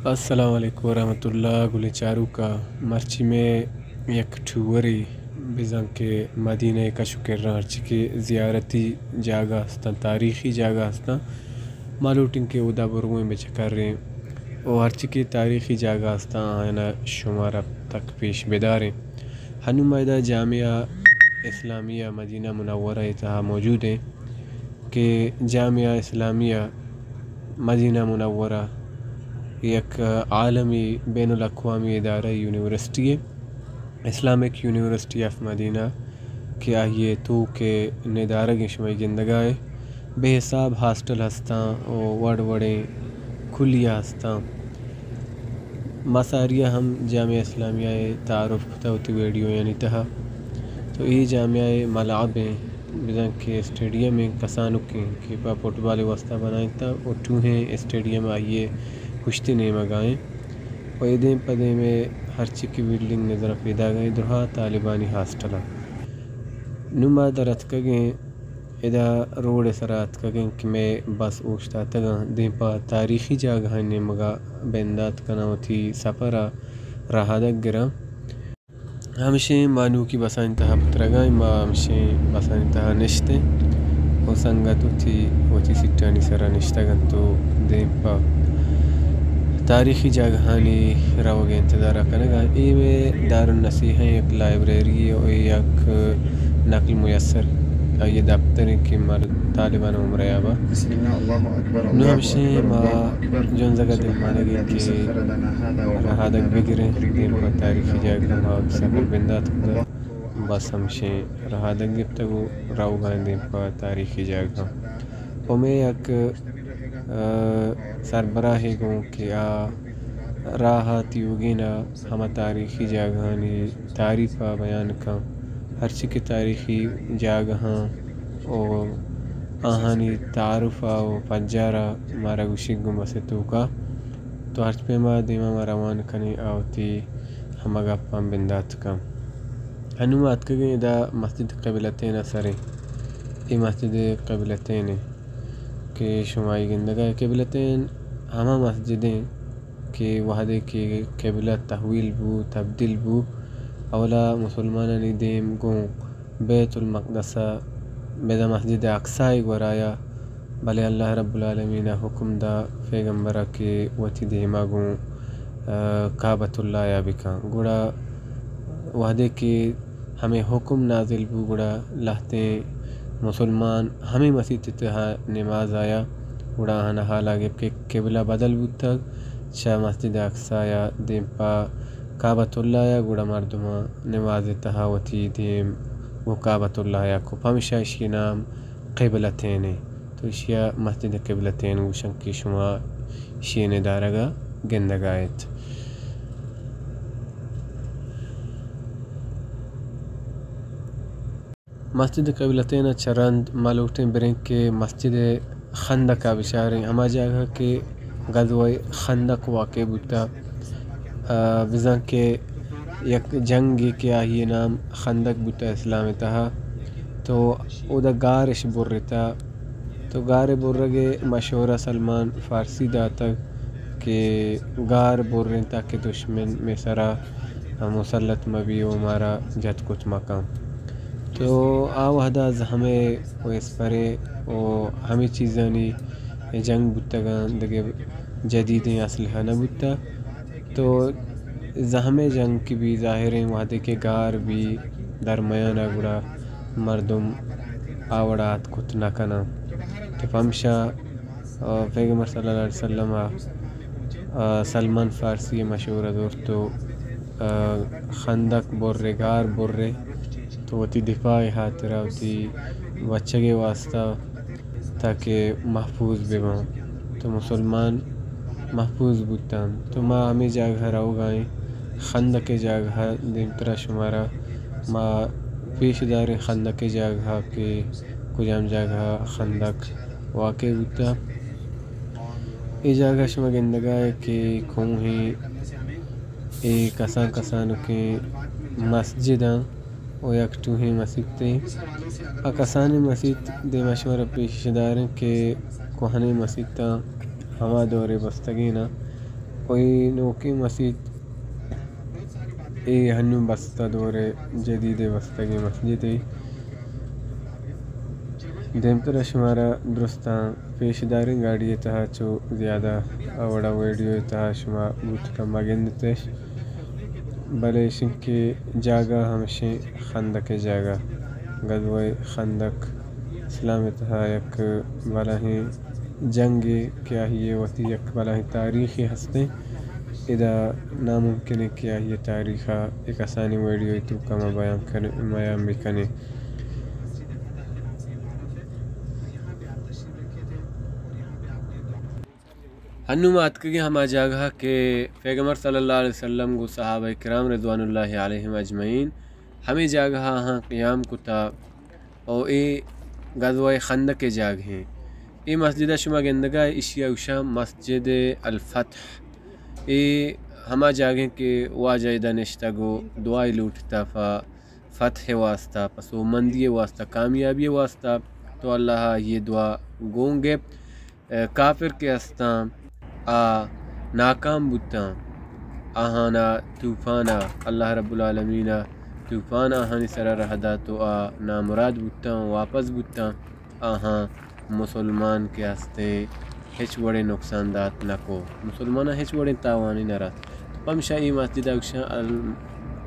السلام علیکم ورحمۃ اللہ گل چارو کا مرچی میں یک ٹھوری بزن کے مدینہ کشو کر ہرچی کے زیارتی جاگہ ہستا تاریخی جاگہ ہستا مالوٹن کے ادا بروئیں بے چکر رہیں اور ہرچی کے تاریخی جاگہ ہستا آئینہ شمار اب تک پیش بیداریں ہنمائدہ جامعہ اسلامیہ مدینہ منورہ اتہا موجود ہیں کہ جامعہ اسلامیہ مدینہ منورہ یک عالمی بین الاقوامی ادارہ یونیورسٹی ہے اسلامک یونیورسٹی آف مدینہ کہ آئیے تو کہ ندارگ شمائی گندگائے بے حساب ہاسٹل ہستاں وڑ وڑیں کلیہ ہستاں مساریہ ہم جامعہ اسلامیہ تعارف کتا ہوتی ویڈیو یعنی تہا تو یہ جامعہ ملعب ہیں بزن کے اسٹیڈیم میں کسانوں کے پا فٹ بال واسطہ بنائیں تا اور ٹوہیں اسٹیڈیم آئیے کشتی نہیں مگائیں اور ایدیں پدے میں ہر چکی بلڈنگ نظر پیدا گئیں درہا طالبانی ہاسٹلا نما درت کگیں ادا روڈ سرات کگیں کہ میں بس اوشتا تگاں دیں پا تاریخی جاگہ نے مگا بیندات کنا ہوتی سفرہ رہادک گرا ہمشیں مانو کی بسا انتہا پترگائیں ما ہمشیں بسا انتہا نشتے اور سنگت ہوتی سٹانی سرا نشتگن تو دیں پا تاریخی جاگہانی روگے انتظارہ کنگا ای میں دار النصیحہ ایک لائبریری اور ایک نقل میسر یہ دفتر کی مال طالبان عمرہ یابا نو ہمشیں ما جون زگہ دل مانگی کہ رہادک بگریں دیم کو تاریخی جاگہ ما سفر بندات کتا بس ہمشیں رہادک گفتگو روگان دیم کو تاریخی جاگہ اور میں ایک سربراہ گوں کہ راہ تیوگینا ہمہ تاریخی جاگہانی تعریفہ بیان کا ہرچی کے تاریخی جاگہاں اور آہانی تعارفہ و پجارہ مارا گوشک گم بسیتو کا تو ہرچ پہ ما دیما ما روان کنی آوتی ہمہ گپان بندات کا ہنوات کگیں دا مسجد قبلتین سریں یہ مسجد قبلتین کہ شمائی گندگاہ قبلتین ہمہ مسجدیں کہ وحدے کے قبلہ تحویل بو تبدیل بو اولا مسلمانانی دیم گوں بیت المقدسہ بیدا مسجد اقصائی گورایا بلے اللہ رب العالمین حکم دا پیغمبرہ کے وتی دیما گوں کعبۃ اللہ یا بکا گوڑا وحدے کے ہمیں حکم نازل بو گوڑا لہتے مسلمان ہمیں مسجد اتہا نماز آیا گوڑا ہنا حالا گے کہ قبلہ بدل بود تک شاہ مسجد اقصا یا دیم پا کعبۃ اللہ یا گوڑا مردمہ نماز اتہا وتی دیم وہ کعبۃ اللہ یا کو ہمیشہ اشی نام قبلتین ہے تو اشیا مسجد قبلتین وشن کی شما اشی ندارگا گندگایت مسجد قبلتین چرند مالوٹیں برنگ کے مسجد خندقہ بشاریں ہما جگہ کے غزوہ خندق واقع بوتا بزن کے یک جنگی کے آہی نام خندق بوتا اسلام تہا تو او دا گارش برتا تو گار برگے مشورہ سلمان فارسی داتا کہ گار برن تاکہ دشمن میں سرا مسلط مبی و مارا جت کت مقام تو آوہدہ ہمیں وہ اس پرے و ہمیں چیزانی جنگ بوتگان دگے جدیدیں اسلحہ نہ بوتا تو زہمیں جنگ کی بھی ظاہریں وحدے کے گار بھی درمیانہ گڑا مردم آوڑات کت نہ کنا تو پمشا پیغمبر صلی اللہ علیہ وسلم سلمان فارسی مشورہ دور تو خندق برے گار برے تو وتی دفاع خاطرہ وتی بچگے واسطہ تاکہ محفوظ بما تو مسلمان محفوظ بودتان تو ما ہمیں جاگہ رہو گائیں خندق جاگہ دیم ترہ شمارا ما پیش داریں خندق جاگہ کے کجام جاگہ خندق واقع بودتا یہ جاگہ شما گندگاہ ہے کہ کھوں ہی اے کسانوں کے مسجداں و یک توہیں مسجد تے کسانی مسجد دے مشورہ پیش داریں کہ کوہنی مسجد تا ہما دور بستگینا وہی نوکی مسجد ای ہنو بستہ دور جدید بستگی مسجد دیمتر شمارا درستان پیشداری گاڑی تہا چو زیادہ اوڑا ویڈیو تہا شما بوت کا مگندتش بلے شنکے جاگہ ہمشیں خندق جاگہ غزوہ خندق اسلام تہا یک بلاہیں جنگ کیا ہی وتی یک بلاہیں تاریخی ہستیں ادا ناممکن ہے کیا یہ تاریخہ ایک آسانی ویڈیو تو کما بیان بکنے ہنومات کے ہما جاگہ کہ پیغمبر صلی اللہ علیہ وسلم کو صحابہ کرام رضوان اللہ علیہم اجمعین ہمیں جاگہ ہاں قیام کتا اور اے غزوہ خندق کے جاگ ہیں اے مسجد شما گندگاہ اشیا اوشا مسجد الفتح اے ہما جاگیں کہ واجہ نشتہ گو دعائی لوٹتا فا فتح واسطہ پسو مندی واسطہ کامیابی واسطہ تو اللہ یہ دعا گوں گے کافر کے استان ناکام بتاں آہانا طوفانا اللہ رب العالمین طوفان آہانی سرا رہدا تو نامراد بتاں واپس بتاں آہاں مسلمان کے ہستے ہچ بڑے نقصان دات نہ کو مسلمانہ ہچ بڑے تاوانی نہ رات پمشا ای مسجد اکشا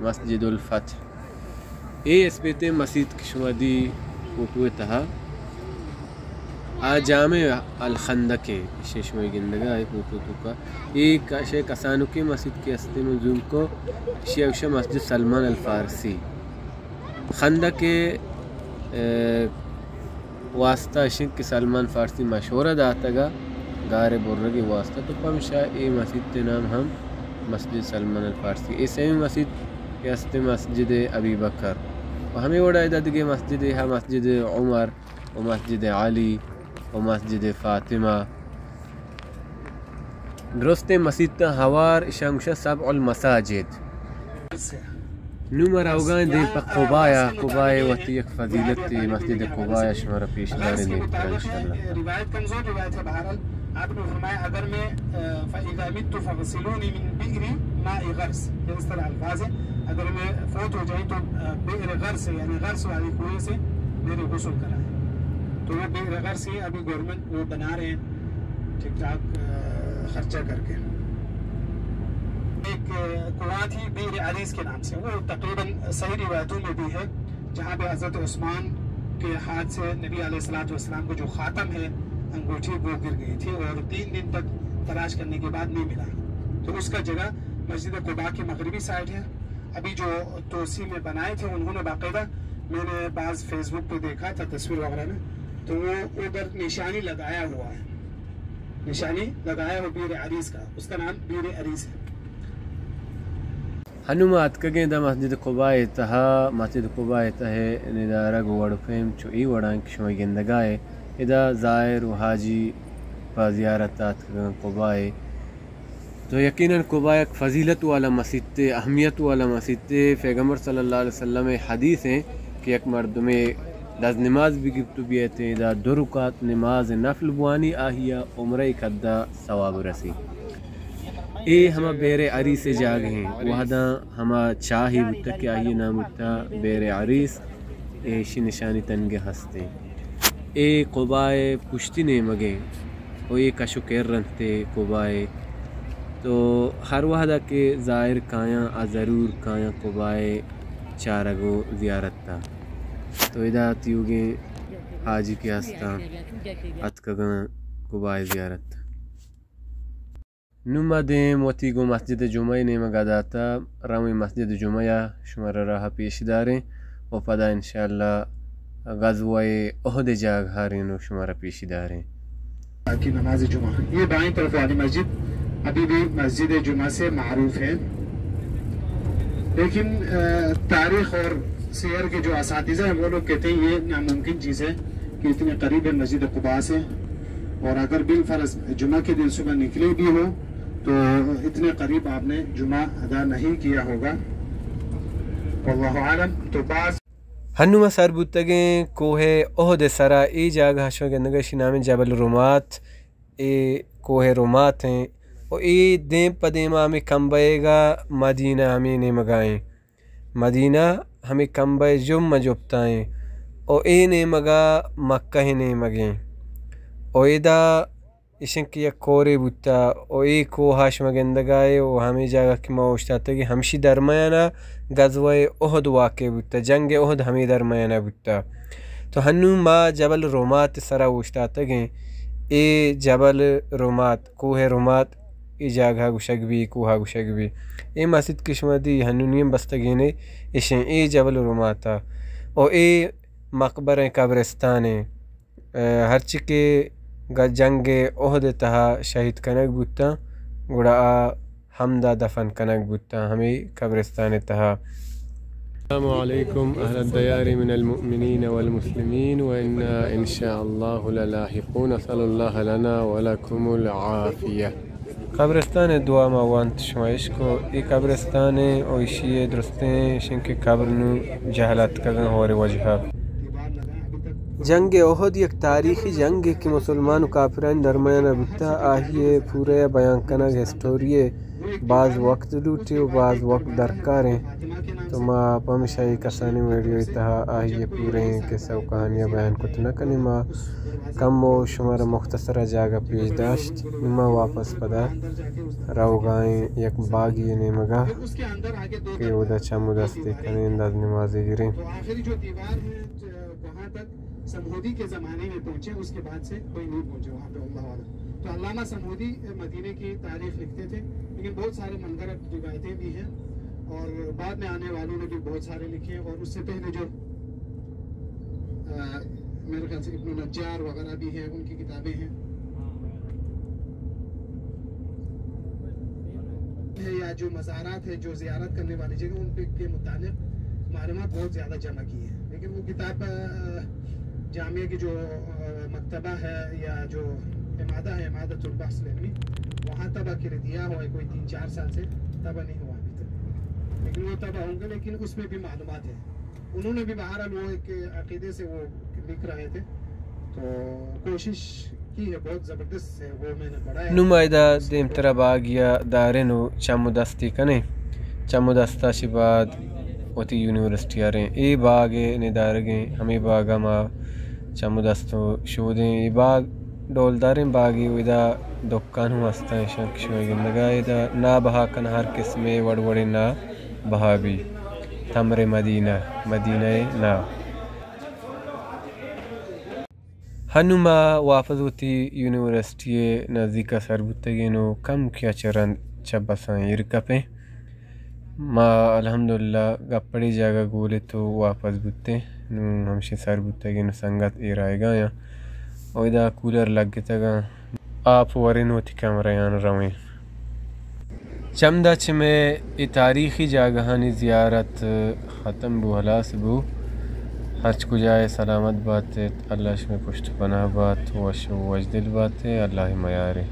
مسجد الفتح اے اس بیتے مسجد کی شمادی فوٹو تہا جامع الخندقیں شیشمہ گندگاہ فوٹو تو کا ایک شیخ کسانو کے مسجد کے ہستے منظوم کو شیخ مسجد سلمان الفارسی خندق واسطہ شنک کے سلمان فارسی مشہورہ داتا گا گار برگی واسطہ تو پمشا اے مسجد کے نام ہم مسجد سلمان الفارسی اے سیمی مسجد کے ہستے مسجد ابی بکر و ہمیں وڑا ادھگے مسجد ہے مسجد عمر و مسجد علی و مسجد فاطمہ درست مسجد تا ہوار اشانگشا سبع المساجد نمر اوگان دے پا قبایا وقتی یک فضیلت تی مسجد قبایا شمارا پیش دارے نہیں بکر انشاءاللہ روایت کمزور روایت ہے بہرحال آپ نے فرمایا اگر میں فَإِذَا مِتُّ فَغْسِلُونِي مِن بِئْرِ مَاءِ غَرْس یہ اس طرح الفاظ ہے اگر میں فوت ہو جائیں تو بئر غرس یعنی غرس والی کنویں سے میرے غسل کرائیں تو وہ بئر غرس ہی ابھی گورنمنٹ وہ بنا رہے ہیں ٹھیک ٹھاک خرچہ کر کے ایک کنواں تھی بئر عریس کے نام سے وہ تقریباً صحیح روایتوں میں بھی ہے جہاں پہ حضرت عثمان کے ہاتھ سے نبی علیہ السلام کو جو خاتم ہے انگوٹھی وہ گر گئی تھی اور 3 دن تک تلاش کرنے کے بعد نہیں ملا تو اس کا جگہ مسجد قباء کی مغربی سائڈ ہے ابھی جو توسیع میں بنائے تھے انہوں نے باقاعدہ میں نے بعض فیس بک پہ دیکھا تھا تصویر وغیرہ میں تو وہ ادھر نشانی لگایا ہوا ہے نشانی لگایا ہوا بئر عریس کا اس کا نام بئر عریس ہے ہنومات کگیں دا مسجد قباء تہا مسجد قباء تہے ندارہ گوڑ فیم چو ای وڑان کشمہ گندگائے ادا زائر و حاجی پا زیارتات قباء تو یقیناً قباء ایک فضیلت والا مسجد تے اہمیت والا مسجد تے پیغمبر صلی اللہ علیہ وسلم حدیث ہیں کہ ایک مرد میں داز نماز بھی گفتو بیتے دا 2 رکعت نماز نفل بوانی آہیا عمرہ کدہ ثواب رسی اے ہما بئر عریس جاگ ہیں وحدہ ہما چاہی بتا کہ آئیے نام بتا بئر عریس اے شی نشانی تنگے ہستے اے قباء پشتی نے مگے او اے کشو کیر رنتے قباء تو ہر وحدہ کے ظاہر کایاں ضرور کایاں قباء چارگو زیارت تا تو ادا تیوگے حاجی کے ہستا اتکگاں قباء زیارت نما دیم وتی گو مسجد جمعہ نے مگاداتا رامی مسجد جمعہ شمار راہ پیش داریں و پدا انشاءاللہ غزوہ احد جاگ ہارین و شمار پیش داریں کی نماز جمعہ یہ بائیں طرف والی مسجد ابھی بھی مسجد جمعہ سے معروف ہے لیکن تاریخ اور سیر کے جو اساتذہ ہیں وہ لوگ کہتے ہیں یہ ناممکن چیز ہے کہ اتنے قریب ہے مسجد قباء سے اور اگر بالفرض جمعہ کے دن صبح نکلے بھی ہو تو اتنے قریب آپ نے جمعہ ادا نہیں کیا ہوگا واللہ عالم تو بعض ہنوما سر بوتگیں کوہ احد سرا ای جاگہ شو گندگشی نام جبل رومات اے کوہ رومات ہیں او ای دیم پدیما ہمیں کمبئے گا مدینہ ہمیں نیمگائیں مدینہ ہمیں کمبئے جم جبتائیں او اے نیمگا مکہ نیمگیں او ایدا اشن کی یک کوری بوتا او ای کوہاش مگندگائے او ہمیں جگہ کی موشتا کہ ہمشی درمیانہ غزوہ احد واقع بوتا جنگ احد ہمیں درمیانہ بوتا تو ہنو ما جبل رومات سرا وشتا گیں اے جبل رومات کوہ رومات ای جگہ گشگ بھی کوہا گشگ بھی اے مسجد کشمدی ہنو نیم بستگینے اشن اے جبل روماتا او اے مقبر قبرستان ہرچی کے جنگ احد تہا شہید کنک بوتا گڑا حمدہ دفن کنک بوتا ہمیں قبرستان تہا السلام علیکم اہل الدیار من المؤمنین والمسلمین وإنا ان شاء اللہ للاحقون صلی اللہ لنا ولکم العافیہ قبرستان دعا ما وانت شمائش کو ای قبرستان اوشی درستیں شنک قبرنو جہلت کگن ہور وجہ جنگ احد یک تاریخی جنگ کہ مسلمان و کافران درمیان بتا آہیے پورے بیان کنگ ہسٹوری بعض وقت لوٹی و بعض وقت درکاریں تو ما پمشائی کسانی ویڈیو اتہا آہیے پورے قصہ و کہانیاں بیان کت نہ کنی ما کم و شمار مختصر جاگہ پیش داشت ما واپس پدا رو گائیں یک باغی نیمگا کہ او دا چمو دستی کنی انداز نمازی گریں سمودی کے زمانے میں پہنچے اس کے بعد سے کوئی نہیں پہنچے وہاں پہ اللہ عالم تو علامہ سمودی مدینہ کی تاریخ لکھتے تھے لیکن بہت سارے منظر روایتیں بھی ہیں اور بعد میں آنے والوں نے بھی بہت سارے لکھے اور اس سے پہلے جو میرے خیال سے ابن نجار وغیرہ بھی ہیں ان کی کتابیں ہیں یا جو مزارات ہیں جو زیارت کرنے والی جگہ ان پہ کے متعلق معلومات بہت زیادہ جمع کی ہیں لیکن وہ کتاب جامعہ کی جو مکتبہ ہے یا جو امادہ ہے امادۃ البحث العلمی وہاں طبع کے دیا ہوا ہے کوئی 3-4 سال سے طبع نہیں ہوا ابھی تک لیکن وہ طبع ہوں گے لیکن اس میں بھی معلومات ہیں انہوں نے بھی بہرحال وہ ایک عقیدے سے وہ لکھ رہے تھے تو کوشش کی ہے بہت زبردست ہے وہ میں نے پڑھا ہے نمائدہ دیم طرح باغیا دارنو چمو دستی کنے چمو دستا چی بعد وتی یونیورسٹی آریں ای باغ ندارگیں ہمیں باغا ما چمو دستو شودیں ای باغ ڈولداریں باغی ویدہ دکان ہوں ہستائیں شنک شوئی گندگا ایدہ نا بہا کن ہر قسم وڑ وڑی نا بہا بھی تمر مدینہ مدینہ نا ہنو ما وافظ وتی یونیورسٹی نزدیکا سربتگینو کم کیا چرند چبسائیں ارکپیں ما الحمدللہ گپڑی جگہ گولے تو واپس بوتے نو ہمشی سر بوتے گی نو سنگت ایرائے گا یا اویدہ کولر لگ گتا گا آپ ورین ہوتی کمریان رویں چمدہ چھ میں ای تاریخی جاگہانی زیارت ختم بو حلاس بو ہرچ کو جائے سلامت بات ہے اللہ شمی پشت پناہ بات وش و وجدل بات ہے اللہ میارے